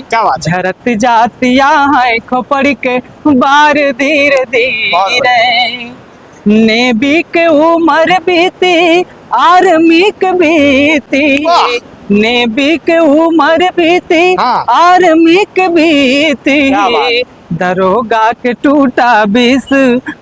क्या बात है। झरत जातिया है खोपड़ी के बार धीरे धीरे, नेबी के उम्र बीती आर्मी के बीती, वाह। नेबी के उम्र बीती हाँ। आर्मी के बीती, क्या बात। दरोगा के टूटा बीस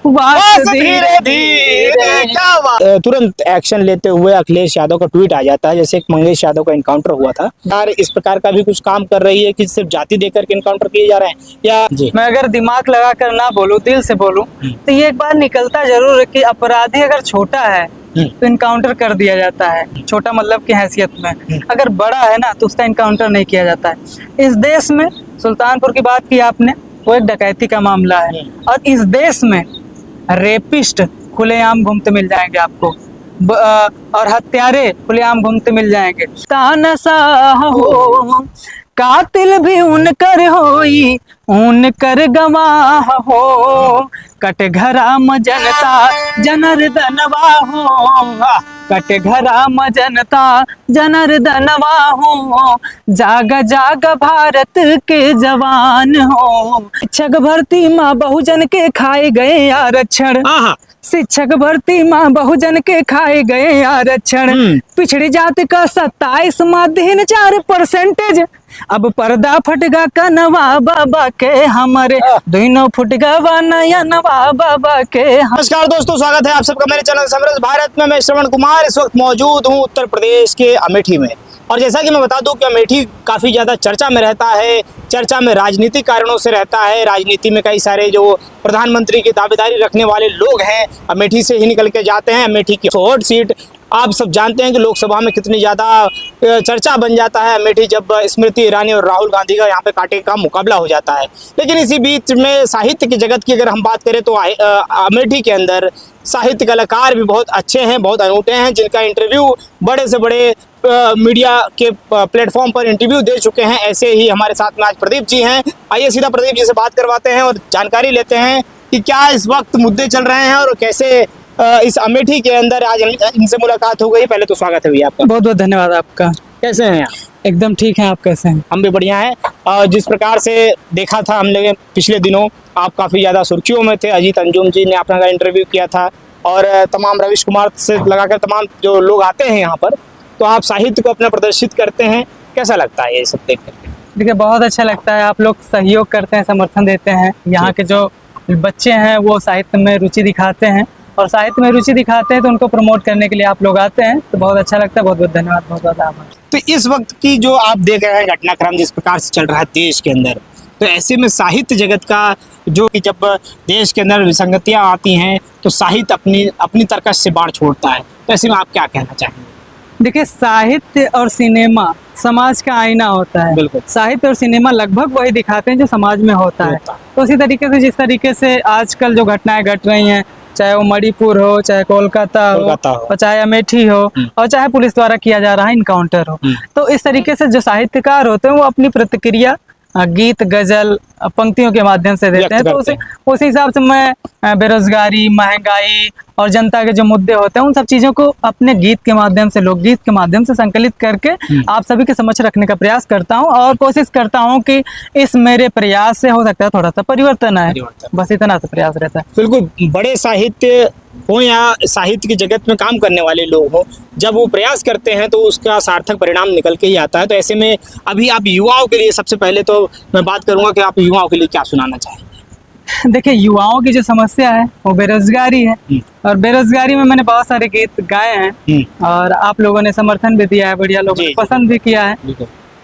बस धीरे धीरे। क्या बात। तुरंत एक्शन लेते हुए अखिलेश यादव का ट्वीट आ जाता है, जैसे एक मंगेश यादव का इनकाउंटर हुआ था। यार इस प्रकार का भी कुछ काम कर रही है कि सिर्फ जाति देकर के इनकाउंटर किए जा रहे हैं या जी। मैं अगर दिमाग लगा कर ना बोलूं, दिल से बोलूं, तो ये एक बार निकलता जरूर है कि अपराधी अगर छोटा है तो इनकाउंटर कर दिया जाता है, छोटा मतलब की हैसियत में। अगर बड़ा है ना तो उसका इनकाउंटर नहीं किया जाता है। इस देश में सुल्तानपुर की बात की आपने, वो एक डकैती का मामला है, और इस देश में रेपिस्ट खुलेआम घूमते मिल जाएंगे आपको, और हत्यारे खुलेआम घूमते मिल जाएंगे। तानसा हो कातिल भी उनकर होई, उनकर गवाह हो, कटघरा जनता जनार्दनवा हो, कटघरा जनता जनार्दनवा हो, जाग जाग भारत के जवान हो। शिक्षक भर्ती माँ बहुजन के खाए गए आरक्षण, शिक्षक भर्ती माँ बहुजन के खाए गए आरक्षण, पिछड़ी जाति का 27.4%, अब पर्दा फटगा कनवा बाबा के हमारे, दोनों फुटगा नया नवा बाबा के। नमस्कार दोस्तों, स्वागत है आप सबका मेरे चैनल समृद्ध भारत में। मैं श्रवण कुमार इस वक्त मौजूद हूं उत्तर प्रदेश के अमेठी में, और जैसा कि मैं बता दूं कि अमेठी काफ़ी ज़्यादा चर्चा में रहता है, चर्चा में राजनीतिक कारणों से रहता है। राजनीति में कई सारे जो प्रधानमंत्री की दावेदारी रखने वाले लोग हैं अमेठी से ही निकल के जाते हैं। अमेठी की सोहट सीट आप सब जानते हैं कि लोकसभा में कितनी ज़्यादा चर्चा बन जाता है अमेठी, जब स्मृति ईरानी और राहुल गांधी का यहाँ पे कांटे का मुकाबला हो जाता है। लेकिन इसी बीच में साहित्य की जगत की अगर हम बात करें तो अमेठी के अंदर साहित्य कलाकार भी बहुत अच्छे हैं, बहुत अनूठे हैं, जिनका इंटरव्यू बड़े से बड़े मीडिया के प्लेटफॉर्म पर इंटरव्यू दे चुके हैं। ऐसे ही हमारे साथ में आज प्रदीप जी हैं। आइए सीधा प्रदीप जी से बात करवाते हैं और जानकारी लेते हैं कि क्या इस वक्त मुद्दे चल रहे हैं और कैसे इस अमेठी के अंदर आज इनसे मुलाकात हो गई। पहले तो स्वागत है भैया आपका। बहुत बहुत धन्यवाद आपका। कैसे हैं आप? एकदम ठीक है, आप कैसे हैं? हम भी बढ़िया हैं। जिस प्रकार से देखा था हमने पिछले दिनों, आप काफ़ी ज़्यादा सुर्खियों में थे। अजीत अंजुम जी ने अपना इंटरव्यू किया था, और तमाम रविश कुमार से लगाकर तमाम जो लोग आते हैं यहाँ पर, तो आप साहित्य को अपना प्रदर्शित करते हैं। कैसा लगता है ये सब देख करके? देखिए, बहुत अच्छा लगता है। आप लोग सहयोग करते हैं, समर्थन देते हैं। यहाँ के जो बच्चे हैं वो साहित्य में रुचि दिखाते हैं, और साहित्य में रुचि दिखाते हैं तो उनको प्रमोट करने के लिए आप लोग आते हैं, तो बहुत अच्छा लगता है। बहुत बहुत धन्यवाद, बहुत बहुत आभार। तो इस वक्त की जो आप देख रहे हैं घटनाक्रम जिस प्रकार से चल रहा है देश के अंदर, तो ऐसे में साहित्य जगत का जो कि जब देश के अंदर विसंगतियां आती हैं तो साहित्य अपनी तरकश से बाढ़ छोड़ता है, तो ऐसे में आप क्या कहना चाहेंगे? देखिए, साहित्य और सिनेमा समाज का आईना होता है। बिल्कुल। साहित्य और सिनेमा लगभग वही दिखाते हैं जो समाज में होता है। तो उसी तरीके से जिस तरीके से आजकल जो घटनाएं घट रही हैं, चाहे वो मणिपुर हो, चाहे कोलकाता हो, और चाहे अमेठी हो, और चाहे पुलिस द्वारा किया जा रहा है इनकाउंटर हो, तो इस तरीके से जो साहित्यकार होते हैं वो अपनी प्रतिक्रिया गीत, गजल, पंक्तियों के माध्यम से देते हैं। तो उसी हिसाब से मैं बेरोजगारी, महंगाई और जनता के जो मुद्दे होते हैं उन सब चीजों को अपने गीत के माध्यम से, लोकगीत के माध्यम से संकलित करके आप सभी के समक्ष रखने का प्रयास करता हूं, और कोशिश करता हूं कि इस मेरे प्रयास से हो सकता है थोड़ा सा परिवर्तन आए। बस इतना सा प्रयास रहता है। बिल्कुल। बड़े साहित्य हो या साहित्य की जगत में काम करने वाले लोग हो, जब वो प्रयास करते हैं तो उसका सार्थक परिणाम निकल के ही आता है। तो ऐसे में अभी आप युवाओं के लिए, सबसे पहले तो मैं बात करूंगा कि आप युवाओं के लिए क्या सुनाना चाहेंगे? देखिए, युवाओं की जो समस्या है वो बेरोजगारी है, और बेरोजगारी में मैंने बहुत सारे गीत गाए हैं, और आप लोगों ने समर्थन भी दिया है, बढ़िया लोगों ने पसंद भी किया है।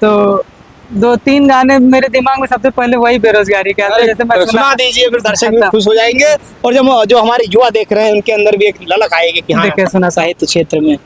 तो 2-3 गाने मेरे दिमाग में सबसे पहले वही बेरोजगारी के आते हैं। जैसे मैं सुना दीजिए, फिर दर्शक भी खुश हो जाएंगे, और जो हमारे युवा देख रहे हैं उनके अंदर भी एक ललक आएगी कि हाँ, सुना साहित्य क्षेत्र में।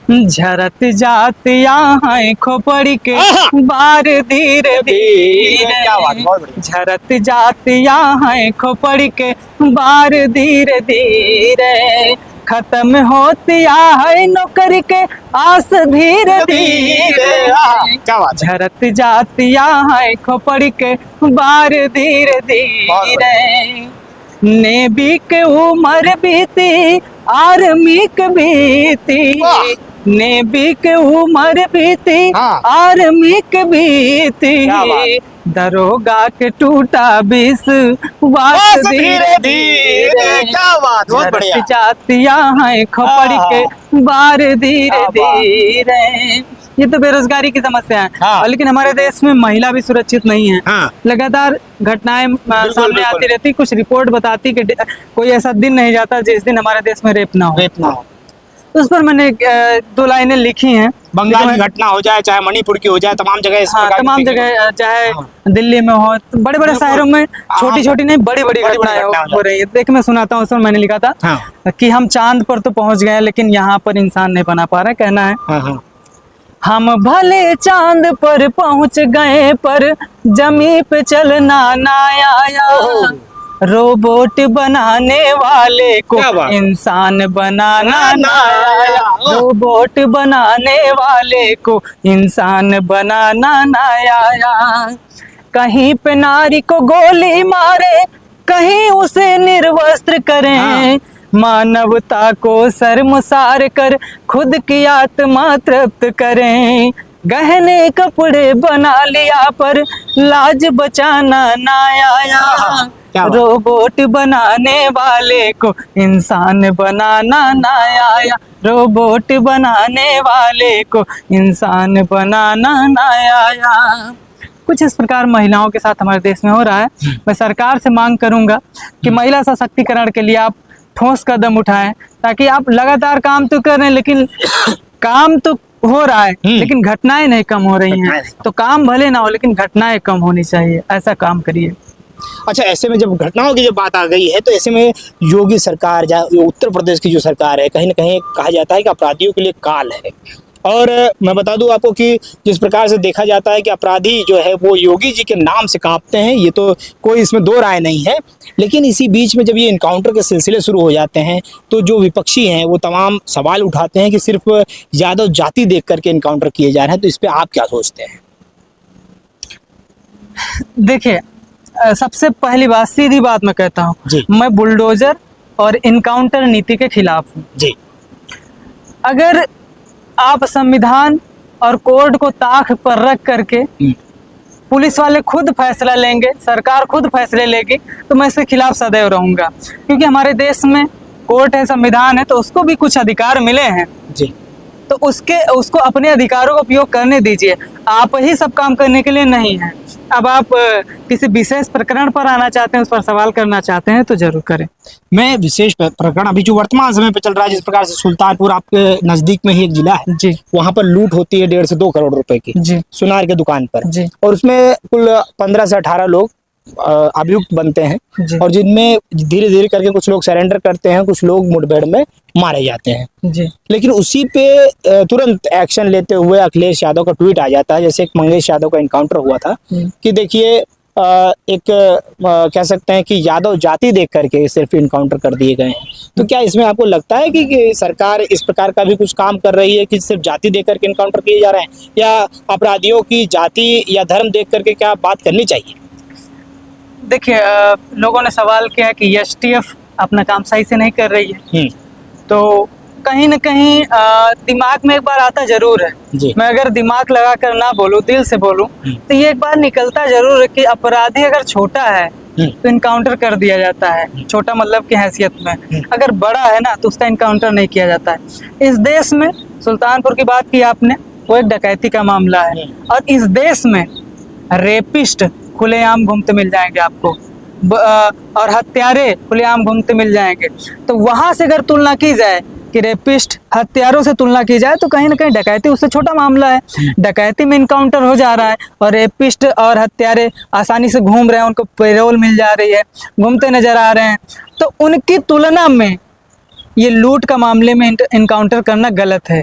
झरत जातिया है खोपड़ी के बार धीरे धीरे, क्या बात, बहुत बढ़िया। झरत जातिया है खोपड़ी के बार धीरे धीरे, खत्म होतिया है नौकरी के आस धीरे धीरे, क्या बात। झरत जातिया है खोपड़ी के बार धीरे धीरे, नेबी के उम्र बीती आर्मी के बीती, नेवी के उम्र बीती, हाँ। आर्मी के बीती, क्या बात। दरोगा के टूटा विष बस वास धीरे धीरे, क्या बात, बहुत बढ़िया। जातियां हैं खपड़ के बार धीरे क्या बात। धीरे। ये तो बेरोजगारी की समस्या है। हाँ। और लेकिन हमारे देश में महिला भी सुरक्षित नहीं है। हाँ। लगातार घटनाएं सामने बिल्कुल। आती रहती, कुछ रिपोर्ट बताती कि कोई ऐसा दिन नहीं जाता जिस दिन हमारे देश में रेप ना हो। रेप ना हो। उस पर मैंने 2 लाइनें लिखी हैं। बंगाल की घटना हो जाए, चाहे मणिपुर की हो जाए, तमाम जगह इस हाँ, प्रकार की तमाम देखने को- जगह, चाहे हाँ। दिल्ली में हो, बड़े बड़े बिल्कुल। शहरों में हाँ। छोटी छोटी नहीं, बड़ी बड़ी बड़ी-बड़ी घटनाएं घटनाएं हो रही है। देख, मैं सुनाता हूँ, उस पर मैंने लिखा था हाँ। कि हम चांद पर तो पहुंच गए लेकिन यहाँ पर इंसान नहीं बना पा रहे। कहना है, हाँ हाँ। हम भले चांद पर पहुंच गए पर जमी पे चलना ना आया, ओहो। रोबोट बनाने वाले को क्या बात। इंसान बनाना ना ना आया, आया। रोबोट बनाने वाले को इंसान बनाना ना आया। कहीं पे नारी को गोली मारे, कहीं उसे निर्वस्त्र करें, हाँ। मानवता को शर्मसार कर खुद की आत्मा तृप्त करें। गहने कपड़े बना लिया पर लाज बचाना ना आया, क्या बात। रोबोट बनाने वाले को इंसान बनाना ना आया, रोबोट बनाने वाले को इंसान बनाना ना आया। कुछ इस प्रकार महिलाओं के साथ हमारे देश में हो रहा है। मैं सरकार से मांग करूंगा कि महिला सशक्तिकरण के लिए आप ठोस कदम उठाएं, ताकि आप लगातार काम तो कर रहे हैं लेकिन काम तो हो रहा है लेकिन घटनाएं नहीं कम हो रही हैं। तो काम भले ना हो लेकिन घटनाएं कम होनी चाहिए, ऐसा काम करिए। अच्छा, ऐसे में जब घटनाओं की जब बात आ गई है तो ऐसे में योगी सरकार, उत्तर प्रदेश की जो सरकार है, कहीं ना कहीं कहा जाता है कि अपराधियों के लिए काल है। और मैं बता दूं आपको कि जिस प्रकार से देखा जाता है कि अपराधी जो है वो योगी जी के नाम से कांपते हैं, ये तो कोई इसमें दो राय नहीं है। लेकिन इसी बीच में जब ये इनकाउंटर के सिलसिले शुरू हो जाते हैं तो जो विपक्षी हैं वो तमाम सवाल उठाते हैं कि सिर्फ यादव जाति देख करके इनकाउंटर किए जा रहे हैं। तो इस पर आप क्या सोचते हैं? देखिए, सबसे पहली बात, सीधी बात मैं कहता हूँ, जी। मैं बुलडोजर और इनकाउंटर नीति के खिलाफ हूँ। जी। अगर आप संविधान और कोर्ट को ताक पर रख करके पुलिस वाले खुद फैसला लेंगे, सरकार खुद फैसले लेगी, तो मैं इसके खिलाफ सदैव रहूंगा। क्योंकि हमारे देश में कोर्ट है, संविधान है, तो उसको भी कुछ अधिकार मिले हैं। जी। तो उसको अपने अधिकारों का उपयोग करने दीजिए। आप ही सब काम करने के लिए नहीं है। अब आप किसी विशेष प्रकरण पर आना चाहते हैं, उस पर सवाल करना चाहते हैं, तो जरूर करें। मैं विशेष प्रकरण अभी जो वर्तमान समय पे चल रहा है, जिस प्रकार से सुल्तानपुर आपके नजदीक में ही एक जिला है जी। वहां पर लूट होती है 1.5 से 2 करोड़ रुपए की जी। सुनार की दुकान पर जी। और उसमें कुल 15 से 18 लोग अभियुक्त बनते हैं जी। और जिनमें धीरे धीरे करके कुछ लोग सरेंडर करते हैं, कुछ लोग मुठभेड़ में मारे जाते हैं। जी। लेकिन उसी पे तुरंत एक्शन लेते हुए अखिलेश यादव का ट्वीट आ जाता है, जैसे एक मंगेश यादव का इनकाउंटर हुआ था कि देखिए कह सकते हैं कि यादव जाति देख करके सिर्फ इनकाउंटर कर दिए गए हैं। तो क्या इसमें आपको लगता है कि सरकार इस प्रकार का भी कुछ काम कर रही है कि सिर्फ जाति देख करके इनकाउंटर किए जा रहे हैं, या अपराधियों की जाति या धर्म देख करके क्या बात करनी चाहिए? देखिए, लोगों ने सवाल किया कि एसटीएफ अपना काम सही से नहीं कर रही है। तो कहीं न कहीं दिमाग में एक बार आता जरूर है। जी। मैं अगर दिमाग लगा कर ना बोलूं, दिल से बोलूं, तो ये एक बार निकलता जरूर है कि अपराधी अगर छोटा है तो इनकाउंटर कर दिया जाता है, छोटा मतलब की हैसियत में। अगर बड़ा है ना तो उसका इनकाउंटर नहीं किया जाता है। इस देश में सुल्तानपुर की बात की आपने, वो एक डकैती का मामला है और इस देश में रेपिस्ट खुलेआम घूमते मिल जाएंगे आपको और हत्यारे खुलेआम घूमते मिल जाएंगे। तो वहां से अगर तुलना की जाए कि रेपिस्ट हत्यारों से तुलना की जाए तो कहीं ना कहीं डकैती उससे छोटा मामला है। डकैती में इनकाउंटर हो जा रहा है और रेपिस्ट और हत्यारे आसानी से घूम रहे हैं, उनको पेरोल मिल जा रही है, घूमते नजर आ रहे हैं। तो उनकी तुलना में ये लूट का मामले में इनकाउंटर करना गलत है।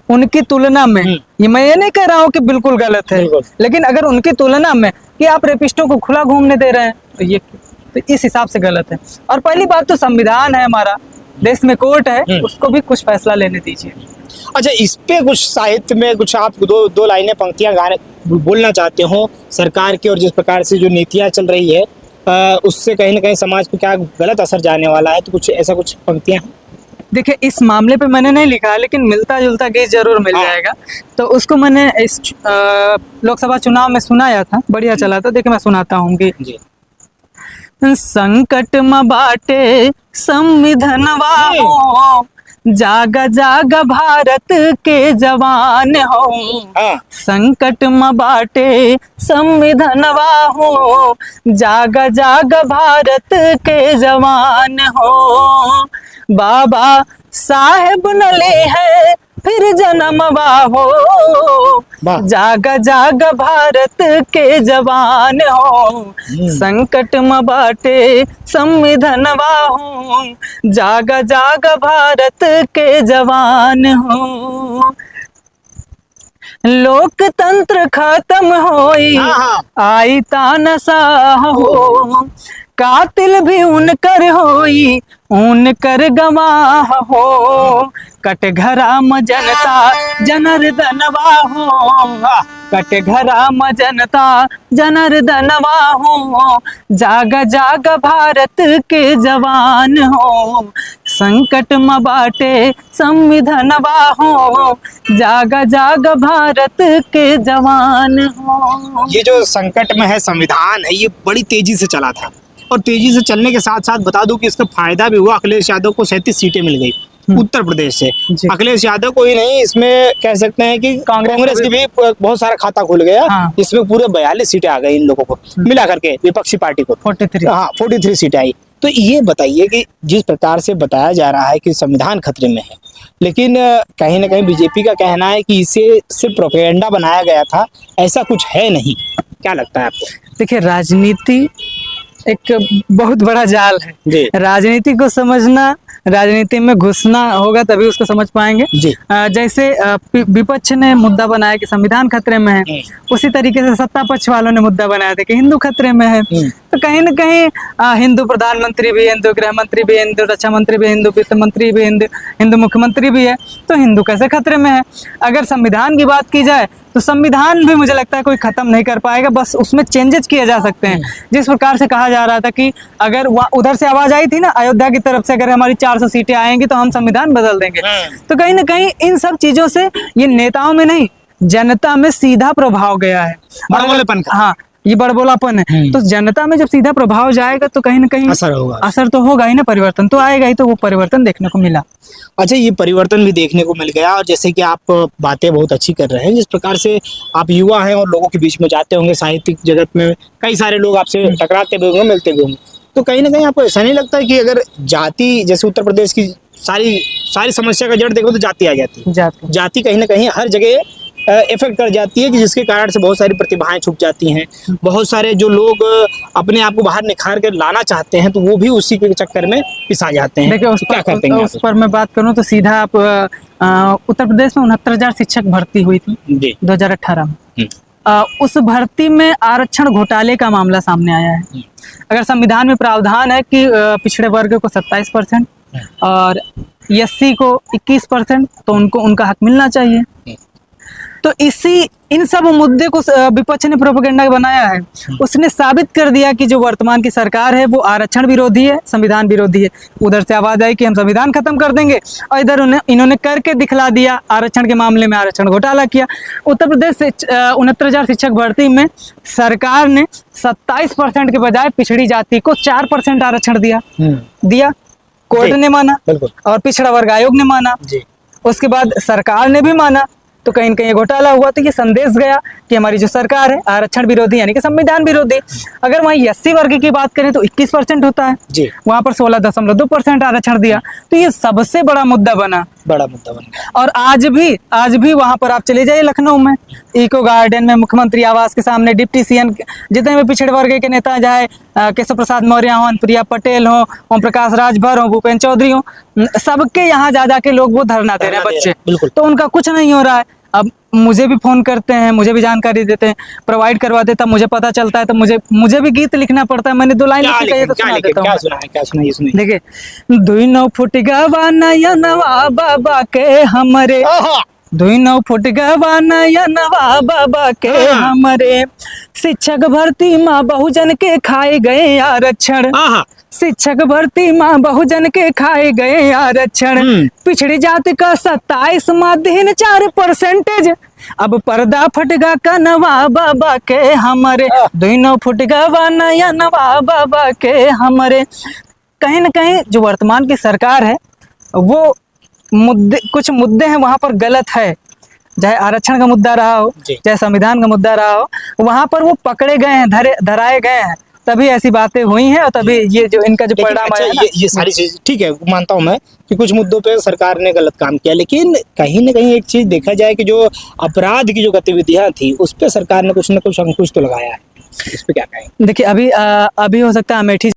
उनकी तुलना में, ये मैं ये नहीं कह रहा हूँ कि बिल्कुल गलत है, लेकिन अगर उनकी तुलना में कि आप रेपिस्टों को खुला घूमने दे रहे हैं तो ये तो इस हिसाब से गलत है। और पहली बात तो संविधान है हमारा, देश में कोर्ट है, उसको भी कुछ फैसला लेने दीजिए। अच्छा, इस पे कुछ साहित्य में कुछ आप दो लाइनें पंक्तियां गाने बोलना चाहते हो सरकार की, और जिस प्रकार से जो नीतियां चल रही है उससे कहीं ना कहीं समाज पे क्या गलत असर जाने वाला है, तो कुछ ऐसा कुछ पंक्तियां? देखिए इस मामले पे मैंने नहीं लिखा है, लेकिन मिलता जुलता गीत जरूर मिल हाँ। जाएगा। तो उसको मैंने इस लोकसभा चुनाव में सुनाया था, बढ़िया चला था। देखिए मैं सुनाता हूँ कि जी संकट में बाटे संविधानवा हो, जागा जागा भारत के जवान हो। हाँ संकट में बाटे संविधानवा हो, जागा जागा भारत के जवान हो। बाबा साहेब नले है फिर जन्मवा हो, वाह। जागा जागा भारत के जवान हो। संकट में बाटे संविधानवा हो, जागा जागा भारत के जवान हो। लोकतंत्र खत्म होई, हाँ, हाँ। आई तानाशाह हो। कातिल भी उनकर होई, उनकर गवाह हो। कटघरा में जनता जनार्दनवा हो, कटघरा में जनता जनार्दनवा हो। जागा जागा भारत के जवान हो, संकट में बाटे संविधानवा हो। जागा जागा भारत के जवान हो। ये जो संकट में है संविधान है, ये बड़ी तेजी से चला था, और तेजी से चलने के साथ साथ बता दूं कि इसका फायदा भी हुआ। अखिलेश यादव को 37 सीटें मिल गई उत्तर प्रदेश से। जी। अखिलेश यादव को ही नहीं, इसमें कह सकते हैं कि कांग्रेस की भी बहुत सारा खाता खुल गया। हाँ। इसमें पूरे 42 सीटें आ गई इन लोगों को मिला करके, विपक्षी पार्टी को 43। हाँ 43 सीटें आई। तो ये बताइए कि जिस प्रकार से बताया जा रहा है कि संविधान खतरे में है, लेकिन कहीं ना कहीं बीजेपी का कहना है कि इसे सिर्फ प्रोपेगेंडा बनाया गया था, ऐसा कुछ है नहीं। क्या लगता है आपको? देखिए राजनीति एक बहुत बड़ा जाल है। जी। राजनीति को समझना, राजनीति में घुसना होगा तभी उसको समझ पाएंगे। जी। जैसे विपक्ष ने मुद्दा बनाया कि संविधान खतरे में है, उसी तरीके से सत्ता पक्ष वालों ने मुद्दा बनाया था कि हिंदू खतरे में है। तो कहीं ना कहीं हिंदू प्रधानमंत्री भी है, हिंदू गृह मंत्री भी है, हिंदू रक्षा मंत्री भी है, हिंदू वित्त मंत्री भी है, हिंदू मुख्यमंत्री भी है। तो हिंदू कैसे खतरे में है? अगर संविधान की बात की जाए तो संविधान भी मुझे लगता है कोई खत्म नहीं कर पाएगा, बस उसमें चेंजेस किए जा सकते हैं। जिस प्रकार से कहा जा रहा था कि अगर उधर से आवाज आई थी ना अयोध्या की तरफ से, अगर हमारी 400 सीटें आएंगी तो हम संविधान बदल देंगे। तो कहीं ना कहीं इन सब चीजों से ये नेताओं में नहीं, जनता में सीधा प्रभाव गया है। बड़बोलेपन का। हाँ, ये बड़बोलापन है। तो जनता में जब सीधा प्रभाव जाएगा तो कहीं ना कहीं असर होगा। असर तो होगा ही ना, परिवर्तन तो आएगा ही। तो वो परिवर्तन देखने को मिला। अच्छा, ये परिवर्तन भी देखने को मिल गया। और जैसे कि आप बातें बहुत अच्छी कर रहे हैं, जिस प्रकार से आप युवा हैं और लोगों के बीच में जाते होंगे, साहित्यिक जगत में कई सारे लोग आपसे टकराते भी होंगे, मिलते भी होंगे, तो कहीं ना कहीं आपको ऐसा नहीं लगता है कि अगर जाति, जैसे उत्तर प्रदेश की सारी समस्या का जड़ देखो तो जाति आ जाती है। जाति कहीं ना कहीं हर जगह इफेक्ट कर जाती है, कि जिसके कारण से बहुत सारी प्रतिभाएं छुप जाती हैं। बहुत सारे जो लोग अपने आप को बाहर निखार कर लाना चाहते हैं, तो वो भी उसी के चक्कर में पिसा जाते हैं। देखिए क्या करते हैं उस पर मैं बात करूं तो सीधा आप उत्तर प्रदेश में 69,000 शिक्षक भर्ती हुई थी 2018 में। उस भर्ती में आरक्षण घोटाले का मामला सामने आया है। अगर संविधान में प्रावधान है कि पिछड़े वर्ग को 27% और एससी को 21%, तो उनको उनका हक मिलना चाहिए। तो इन सब मुद्दे को विपक्ष ने प्रोपेगेंडा बनाया है। उसने साबित कर दिया कि जो वर्तमान की सरकार है वो आरक्षण विरोधी है, संविधान विरोधी है। उधर से आवाज आई कि हम संविधान खत्म कर देंगे, और इधर इन्होंने करके दिखला दिया, आरक्षण के मामले में आरक्षण घोटाला किया। उत्तर प्रदेश से 69,000 शिक्षक भर्ती में सरकार ने 27% के बजाय पिछड़ी जाति को 4% आरक्षण दिया। कोर्ट ने माना और पिछड़ा वर्ग आयोग ने माना। उसके बाद सरकार ने भी माना, तो कहीं न कहीं घोटाला हुआ। तो ये संदेश गया कि हमारी जो सरकार है आरक्षण विरोधी, यानी कि संविधान विरोधी। अगर वहीं एससी वर्ग की बात करें तो 21% होता है, वहां पर 16.2% आरक्षण दिया। तो ये सबसे बड़ा मुद्दा बना। और आज भी वहां पर आप चले जाइए लखनऊ में इको गार्डन में, मुख्यमंत्री आवास के सामने, डिप्टी सीएम, जितने भी पिछड़े वर्ग के नेता, चाहे केशव प्रसाद मौर्य हो, प्रिया पटेल हो, ओम प्रकाश राजभर हो, भूपेन्द्र चौधरी हो, सबके यहाँ जा के लोग वो धरना दे रहे हैं बच्चे। तो उनका कुछ नहीं हो रहा है। अब मुझे भी फोन करते हैं, मुझे भी जानकारी देते हैं, प्रोवाइड करवा देता, मुझे पता चलता है। तो मुझे भी गीत लिखना पड़ता है। मैंने 2 लाइन लिखी कही तो सुना देता हूँ। देखिए, 2 फुट गवा नयनवा बाबा के हमरे, 2 फुट गवा नयनवा बाबा के हमरे, शिक्षक भर्ती माँ बहुजन के खाए गए आरक्षण, शिक्षक भर्ती माँ बहुजन के खाए गए आरक्षण, पिछड़ी जाति का 27 माध्यम 4%। अब पर्दा फटगा का नवा बाबा के हमारे, दोनों फुटगा वा नया नवा बाबा के हमारे। कहीं ना कहीं जो वर्तमान की सरकार है वो कुछ मुद्दे हैं वहां पर गलत है, चाहे आरक्षण का मुद्दा रहा हो, चाहे संविधान का मुद्दा रहा हो, वहां पर वो पकड़े गए हैं, धराए गए हैं, तभी ऐसी बातें हुई हैं और तभी ये जो इनका जो परिणाम अच्छा, आया ये सारी चीज ठीक है, मानता हूं मैं कि कुछ मुद्दों पे सरकार ने गलत काम किया, लेकिन कहीं ना कहीं एक चीज देखा जाए कि जो अपराध की जो गतिविधियां थी उस पे सरकार ने कुछ ना कुछ अंकुश तो लगाया है, इस पे क्या कहें? देखिए अभी हो सकता है अमेठी